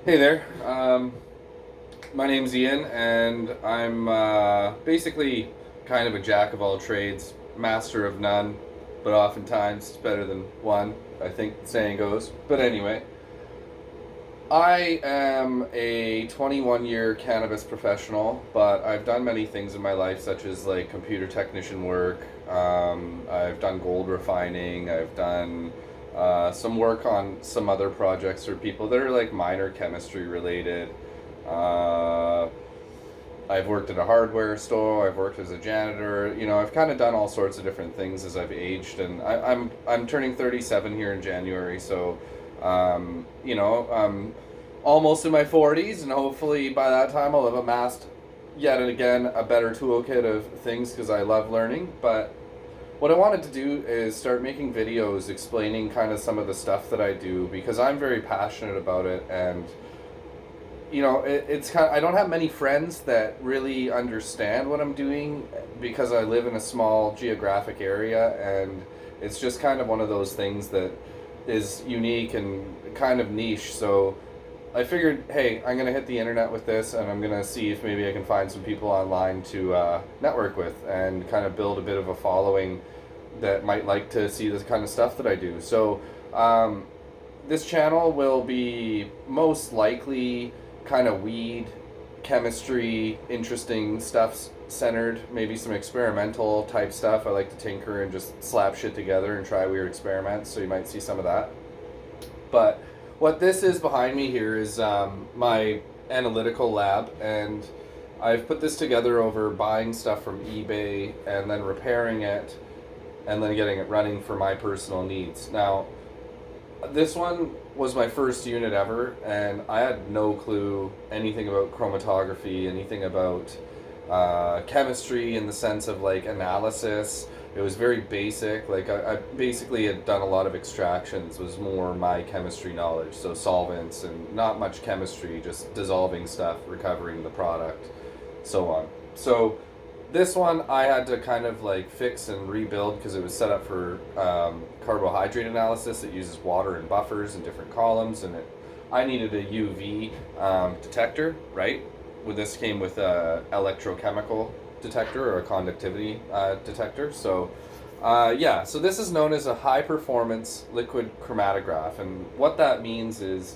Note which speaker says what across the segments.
Speaker 1: Hey there. My name's Ian, and I'm basically kind of a jack of all trades, master of none, but oftentimes it's better than one, I think the saying goes. But anyway, I am a 21-year cannabis professional, but I've done many things in my life, such as like computer technician work. I've done gold refining. I've done some work on some other projects for people that are like minor chemistry related. Uh, I've worked at a hardware store. I've worked as a janitor. I've kind of done all sorts of different things as I've aged, and I'm turning 37 here in January. So, I'm almost in my 40s, and hopefully by that time I'll have amassed yet again a better toolkit of things because I love learning. But what I wanted to do is start making videos explaining kind of some of the stuff that I do because I'm very passionate about it, and it's kind of, I don't have many friends that really understand what I'm doing because I live in a small geographic area, and it's just kind of one of those things that is unique and kind of niche. So I figured, hey, I'm gonna hit the internet with this, and I'm gonna see if maybe I can find some people online to network with and kind of build a bit of a following that might like to see this kind of stuff that I do. So this channel will be most likely kind of weed, chemistry, interesting stuff centered, maybe some experimental type stuff. I like to tinker and just slap shit together and try weird experiments, so you might see some of that. But what this is behind me here is my analytical lab, and I've put this together over buying stuff from eBay and then repairing it and then getting it running for my personal needs. Now, this one was my first unit ever, and I had no clue anything about chromatography, anything about chemistry in the sense of like analysis. It was very basic. Like I basically had done a lot of extractions. Was more my chemistry knowledge. So solvents and not much chemistry, just dissolving stuff, recovering the product, so on. So this one I had to kind of like fix and rebuild because it was set up for carbohydrate analysis. It uses water and buffers in different columns, and I needed a UV detector, right? With this came with a electrochemical detector or a conductivity detector. So yeah, so this is known as a high performance liquid chromatograph, and what that means is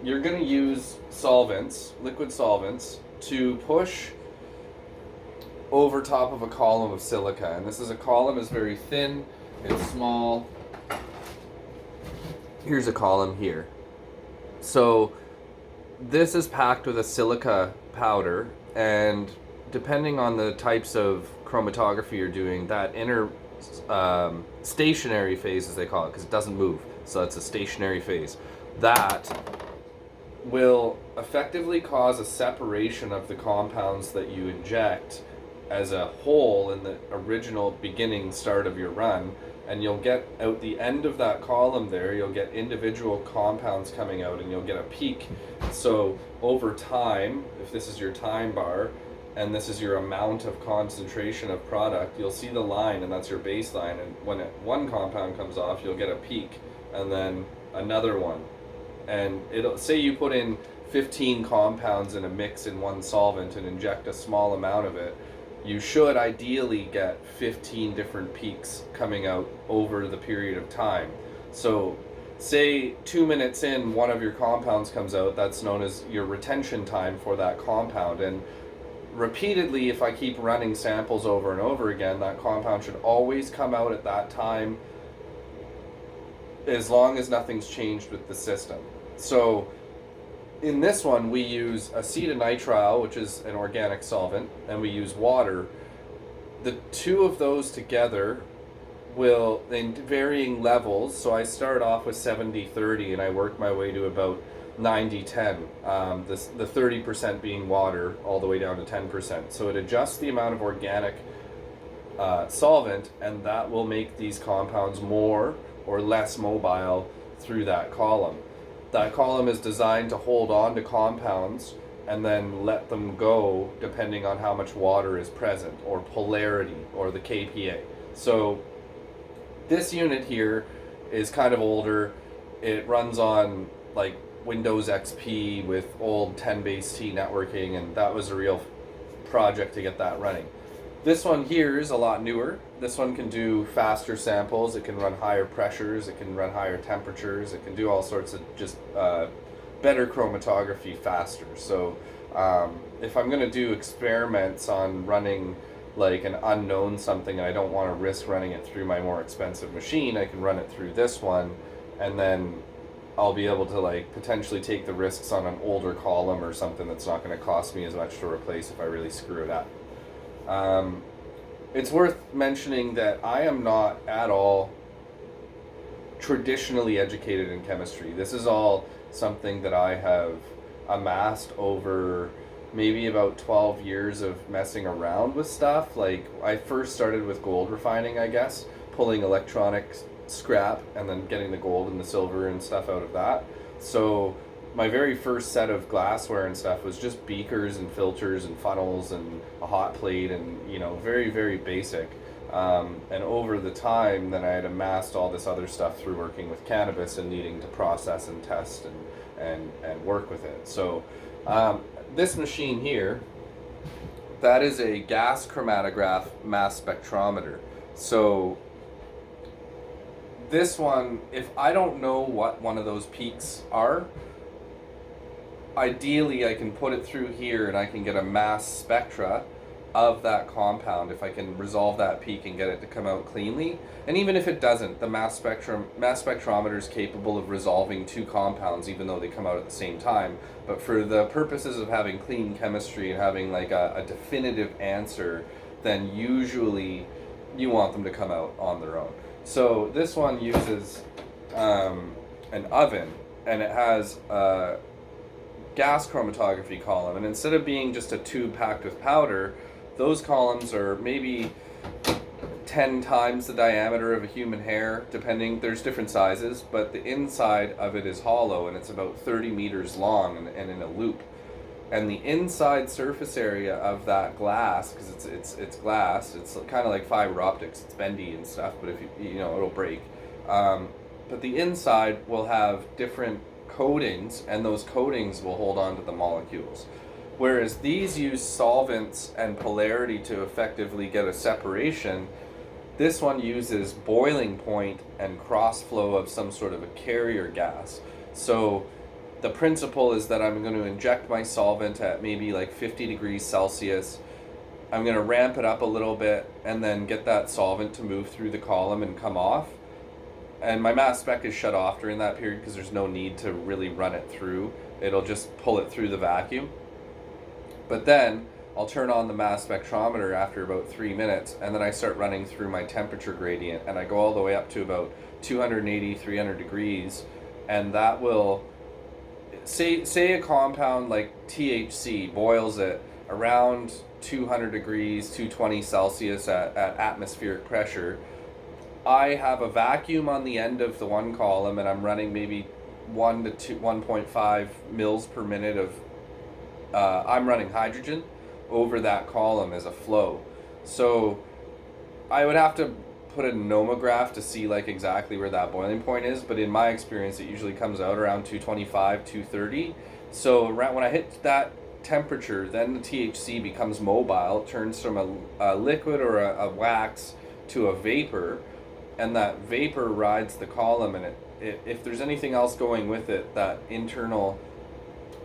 Speaker 1: you're going to use solvents, liquid solvents, to push over top of a column of silica. And this is a column is very thin, it's small. Here's a column here. So this is packed with a silica powder, and depending on the types of chromatography you're doing, that inner stationary phase, as they call it, because it doesn't move, so it's a stationary phase, that will effectively cause a separation of the compounds that you inject as a whole in the original beginning start of your run, and you'll get out the end of that column there, you'll get individual compounds coming out, and you'll get a peak. So over time, if this is your time bar and this is your amount of concentration of product, you'll see the line, and that's your baseline, and when one compound comes off, you'll get a peak and then another one. And it'll say you put in 15 compounds in a mix in one solvent and inject a small amount of it, you should ideally get 15 different peaks coming out over the period of time. So say 2 minutes in, one of your compounds comes out, that's known as your retention time for that compound. And repeatedly, if I keep running samples over and over again, that compound should always come out at that time as long as nothing's changed with the system. So in this one, we use acetonitrile, which is an organic solvent, and we use water. The two of those together will, in varying levels, so I start off with 70-30 and I work my way to about 90-10, the 30% being water all the way down to 10%. So it adjusts the amount of organic solvent, and that will make these compounds more or less mobile through that column. That column is designed to hold on to compounds and then let them go depending on how much water is present, or polarity, or the kPa. So this unit here is kind of older. It runs on like Windows XP with old 10 base T networking, and that was a real project to get that running. This one here is a lot newer. This one can do faster samples, it can run higher pressures, it can run higher temperatures, it can do all sorts of just better chromatography faster. So if I'm going to do experiments on running like an unknown something and I don't want to risk running it through my more expensive machine, I can run it through this one, and then I'll be able to like potentially take the risks on an older column or something that's not going to cost me as much to replace if I really screw it up. It's worth mentioning that I am not at all traditionally educated in chemistry. This is all something that I have amassed over maybe about 12 years of messing around with stuff. Like, I first started with gold refining, I guess, pulling electronic scrap and then getting the gold and the silver and stuff out of that. So my very first set of glassware and stuff was just beakers and filters and funnels and a hot plate and, you know, very, very basic. And over the time, then I had amassed all this other stuff through working with cannabis and needing to process and test and work with it. So this machine here, that is a gas chromatograph mass spectrometer. So this one, if I don't know what one of those peaks are, ideally I can put it through here and I can get a mass spectra of that compound if I can resolve that peak and get it to come out cleanly. And even if it doesn't, the mass spectrometer is capable of resolving two compounds even though they come out at the same time. But for the purposes of having clean chemistry and having like a definitive answer, then usually you want them to come out on their own. So this one uses an oven, and it has a gas chromatography column, and instead of being just a tube packed with powder, those columns are maybe 10 times the diameter of a human hair, depending. There's different sizes, but the inside of it is hollow, and it's about 30 meters long and in a loop. And the inside surface area of that glass, because it's glass, it's kind of like fiber optics, it's bendy and stuff, but if you know, it'll break. But the inside will have different coatings, and those coatings will hold on to the molecules. Whereas these use solvents and polarity to effectively get a separation, this one uses boiling point and cross flow of some sort of a carrier gas. So the principle is that I'm going to inject my solvent at maybe like 50 degrees Celsius. I'm going to ramp it up a little bit and then get that solvent to move through the column and come off. And my mass spec is shut off during that period because there's no need to really run it through. It'll just pull it through the vacuum. But then I'll turn on the mass spectrometer after about 3 minutes, and then I start running through my temperature gradient, and I go all the way up to about 280, 300 degrees, and that will, say a compound like THC boils it around 200 degrees, 220 Celsius at atmospheric pressure. I have a vacuum on the end of the one column, and I'm running maybe 1.5 mils per minute of I'm running hydrogen over that column as a flow. So I would have to put a nomograph to see like exactly where that boiling point is, but in my experience it usually comes out around 225, 230. So around when I hit that temperature, then the THC becomes mobile, turns from a liquid or a wax to a vapor, and that vapor rides the column, and if there's anything else going with it, that internal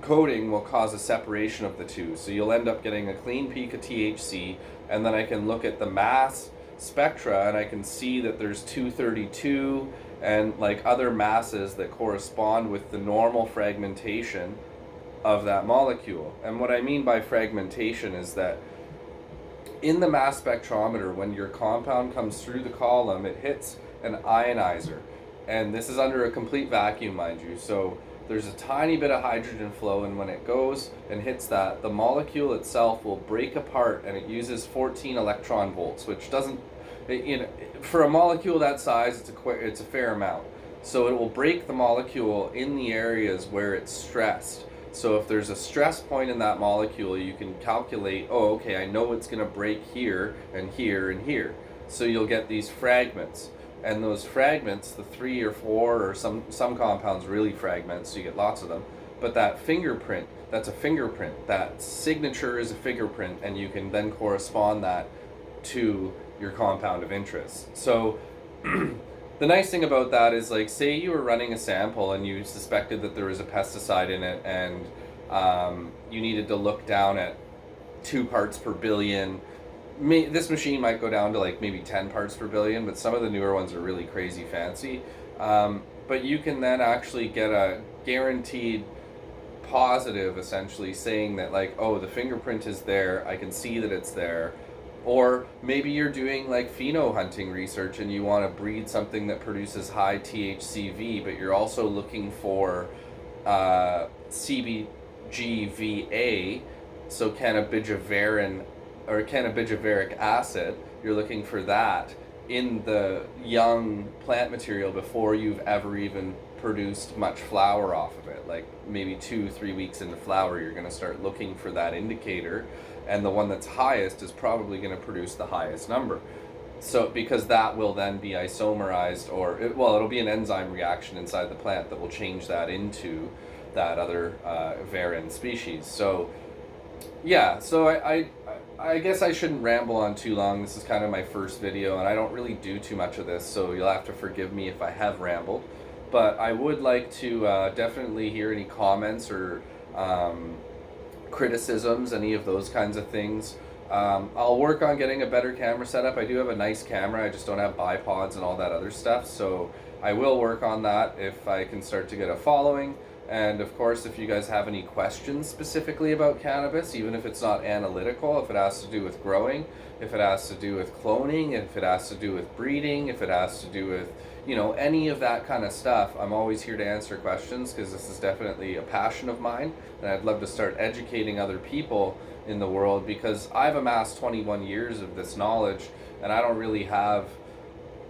Speaker 1: coating will cause a separation of the two. So you'll end up getting a clean peak of THC, and then I can look at the mass spectra and I can see that there's 232 and like other masses that correspond with the normal fragmentation of that molecule. And what I mean by fragmentation is that in the mass spectrometer, when your compound comes through the column, it hits an ionizer, and this is under a complete vacuum, mind you. So there's a tiny bit of hydrogen flow, and when it goes and hits that, the molecule itself will break apart, and it uses 14 electron volts, which doesn't, for a molecule that size, it's a fair amount. So it will break the molecule in the areas where it's stressed. So if there's a stress point in that molecule, you can calculate, oh, okay, I know it's going to break here and here and here. So you'll get these fragments. and those fragments, the 3 or 4, or some compounds really fragment, so you get lots of them. But that fingerprint, that's a fingerprint. That signature is a fingerprint, and you can then correspond that to your compound of interest. So the nice thing about that is, like, say you were running a sample and you suspected that there was a pesticide in it, and you needed to look down at 2 parts per billion. This machine might go down to like maybe 10 parts per billion, but some of the newer ones are really crazy fancy. But you can then actually get a guaranteed positive, essentially saying that, like, oh, the fingerprint is there, I can see that it's there. Or maybe you're doing like pheno hunting research and you want to breed something that produces high THCV, but you're also looking for CBGVA, so cannabidivarin or cannabidivaric acid. You're looking for that in the young plant material before you've ever even produced much flower off of it. Like maybe 2-3 weeks into flower, you're going to start looking for that indicator, and the one that's highest is probably going to produce the highest number. So because that will then be isomerized, or it'll be an enzyme reaction inside the plant that will change that into that other varin species. So yeah, so I guess I shouldn't ramble on too long. This is kind of my first video, and I don't really do too much of this, so you'll have to forgive me if I have rambled. But I would like to definitely hear any comments or criticisms, any of those kinds of things. I'll work on getting a better camera setup. I do have a nice camera, I just don't have bipods and all that other stuff, so I will work on that if I can start to get a following. And of course, if you guys have any questions specifically about cannabis, even if it's not analytical, if it has to do with growing, if it has to do with cloning, if it has to do with breeding, if it has to do with, any of that kind of stuff, I'm always here to answer questions, because this is definitely a passion of mine, and I'd love to start educating other people in the world, because I've amassed 21 years of this knowledge, and I don't really have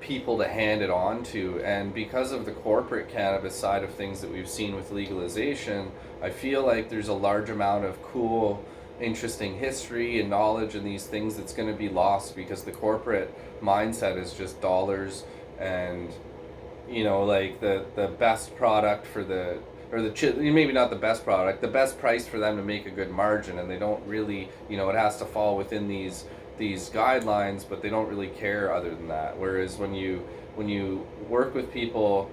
Speaker 1: people to hand it on to. And because of the corporate cannabis side of things that we've seen with legalization, I feel like there's a large amount of cool, interesting history and knowledge and these things that's going to be lost, because the corporate mindset is just dollars and like the best product for the, or maybe not the best product, the best price for them to make a good margin, and they don't really, it has to fall within these guidelines, but they don't really care other than that. Whereas when you work with people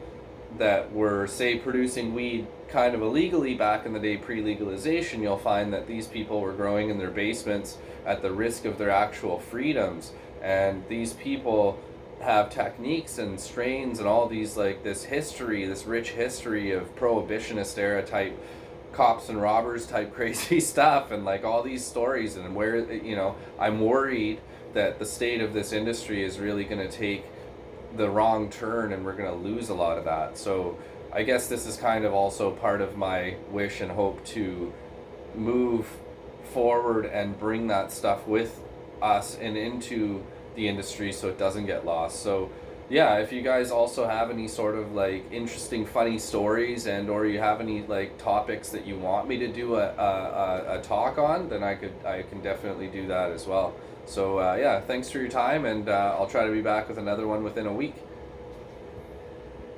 Speaker 1: that were, say, producing weed kind of illegally back in the day pre-legalization, you'll find that these people were growing in their basements at the risk of their actual freedoms, and these people have techniques and strains and all these, like, this rich history of prohibitionist era type cops and robbers type crazy stuff, and like all these stories, and where I'm worried that the state of this industry is really going to take the wrong turn, and we're going to lose a lot of that. So I guess this is kind of also part of my wish and hope to move forward and bring that stuff with us and into the industry so it doesn't get lost. So yeah, if you guys also have any sort of like interesting, funny stories, and or you have any like topics that you want me to do a talk on, then I can definitely do that as well. So yeah, thanks for your time, and I'll try to be back with another one within a week.